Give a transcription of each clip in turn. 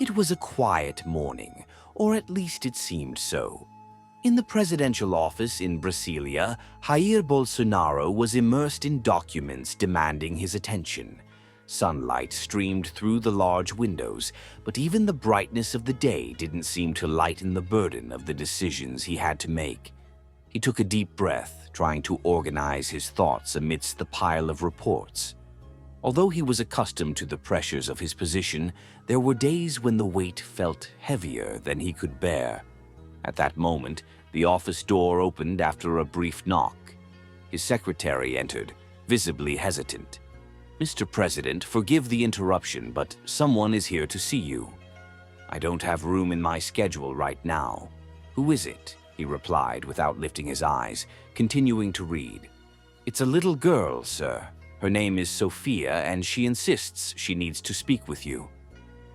It was a quiet morning, or at least it seemed so. In the presidential office in Brasilia, Jair Bolsonaro was immersed in documents demanding his attention. Sunlight streamed through the large windows, but even the brightness of the day didn't seem to lighten the burden of the decisions he had to make. He took a deep breath, trying to organize his thoughts amidst the pile of reports. Although he was accustomed to the pressures of his position, there were days when the weight felt heavier than he could bear. At that moment, the office door opened after a brief knock. His secretary entered, visibly hesitant. "Mr. President, forgive the interruption, but someone is here to see you." "I don't have room in my schedule right now." "Who is it?" he replied without lifting his eyes, continuing to read. "It's a little girl, sir. Her name is Sophia, and she insists she needs to speak with you.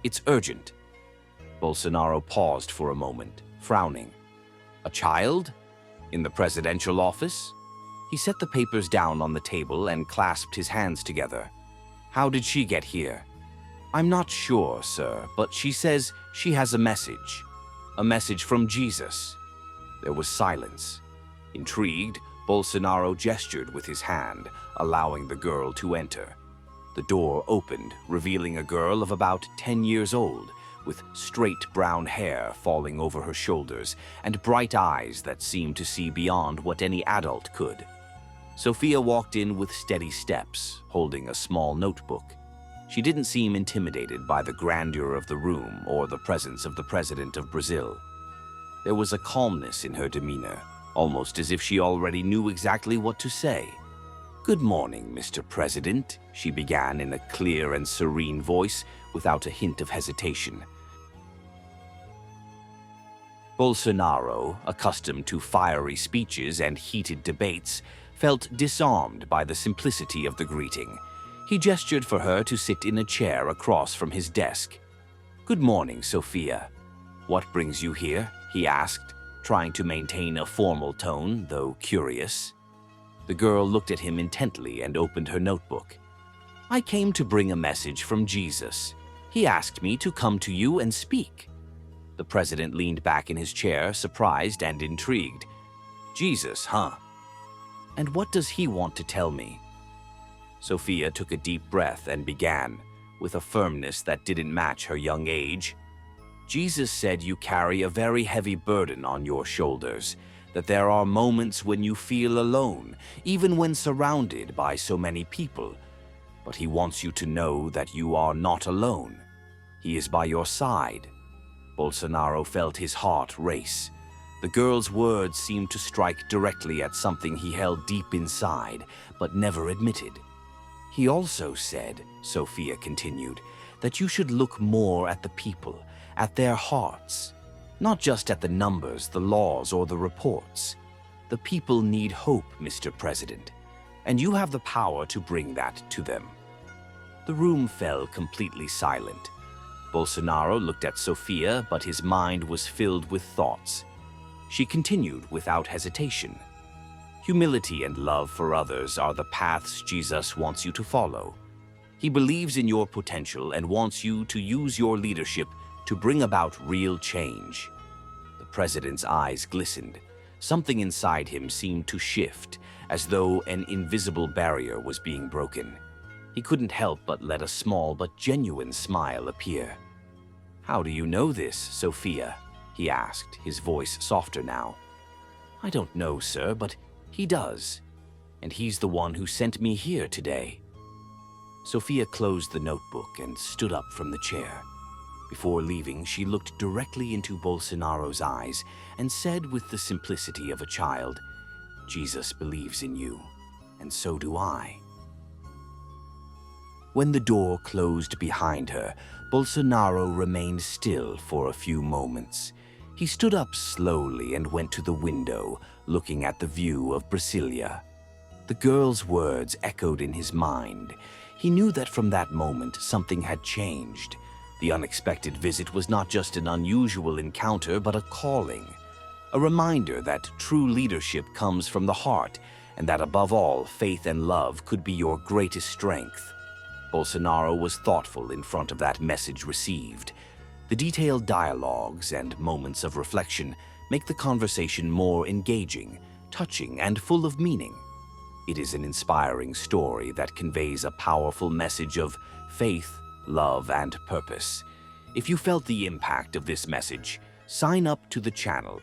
It's urgent." Bolsonaro paused for a moment, frowning. "A child? In the presidential office?" He set the papers down on the table and clasped his hands together. "How did she get here?" "I'm not sure, sir, but she says she has a message. A message from Jesus." There was silence. Intrigued, Bolsonaro gestured with his hand, allowing the girl to enter. The door opened, revealing a girl of about 10 years old, with straight brown hair falling over her shoulders and bright eyes that seemed to see beyond what any adult could. Sophia walked in with steady steps, holding a small notebook. She didn't seem intimidated by the grandeur of the room or the presence of the president of Brazil. There was a calmness in her demeanor, almost as if she already knew exactly what to say. "Good morning, Mr. President," she began in a clear and serene voice without a hint of hesitation. Bolsonaro, accustomed to fiery speeches and heated debates, felt disarmed by the simplicity of the greeting. He gestured for her to sit in a chair across from his desk. "Good morning, Sophia. What brings you here?" he asked, trying to maintain a formal tone, though curious. The girl looked at him intently and opened her notebook. "I came to bring a message from Jesus. He asked me to come to you and speak." The president leaned back in his chair, surprised and intrigued. "Jesus, huh? And what does he want to tell me?" Sophia took a deep breath and began, with a firmness that didn't match her young age. "Jesus said you carry a very heavy burden on your shoulders, that there are moments when you feel alone, even when surrounded by so many people. But he wants you to know that you are not alone. He is by your side." Bolsonaro felt his heart race. The girl's words seemed to strike directly at something he held deep inside, but never admitted. "He also said," Sophia continued, "that you should look more at the people, at their hearts, not just at the numbers, the laws, or the reports. The people need hope, Mr. President, and you have the power to bring that to them." The room fell completely silent. Bolsonaro looked at Sophia, but his mind was filled with thoughts. She continued without hesitation. "Humility and love for others are the paths Jesus wants you to follow. He believes in your potential and wants you to use your leadership to bring about real change." The president's eyes glistened. Something inside him seemed to shift, as though an invisible barrier was being broken. He couldn't help but let a small but genuine smile appear. "How do you know this, Sophia?" he asked, his voice softer now. "I don't know, sir, but he does. And he's the one who sent me here today." Sophia closed the notebook and stood up from the chair. Before leaving, she looked directly into Bolsonaro's eyes and said with the simplicity of a child, "Jesus believes in you, and so do I." When the door closed behind her, Bolsonaro remained still for a few moments. He stood up slowly and went to the window, looking at the view of Brasilia. The girl's words echoed in his mind. He knew that from that moment something had changed. The unexpected visit was not just an unusual encounter, but a calling. A reminder that true leadership comes from the heart, and that above all, faith and love could be your greatest strength. Bolsonaro was thoughtful in front of that message received. The detailed dialogues and moments of reflection make the conversation more engaging, touching, and full of meaning. It is an inspiring story that conveys a powerful message of faith, love, and purpose. If you felt the impact of this message, sign up to the channel,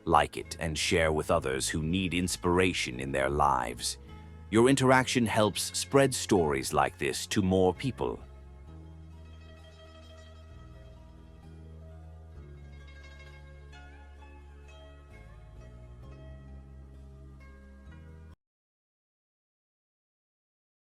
like it, and share with others who need inspiration in their lives. Your interaction helps spread stories like this to more people.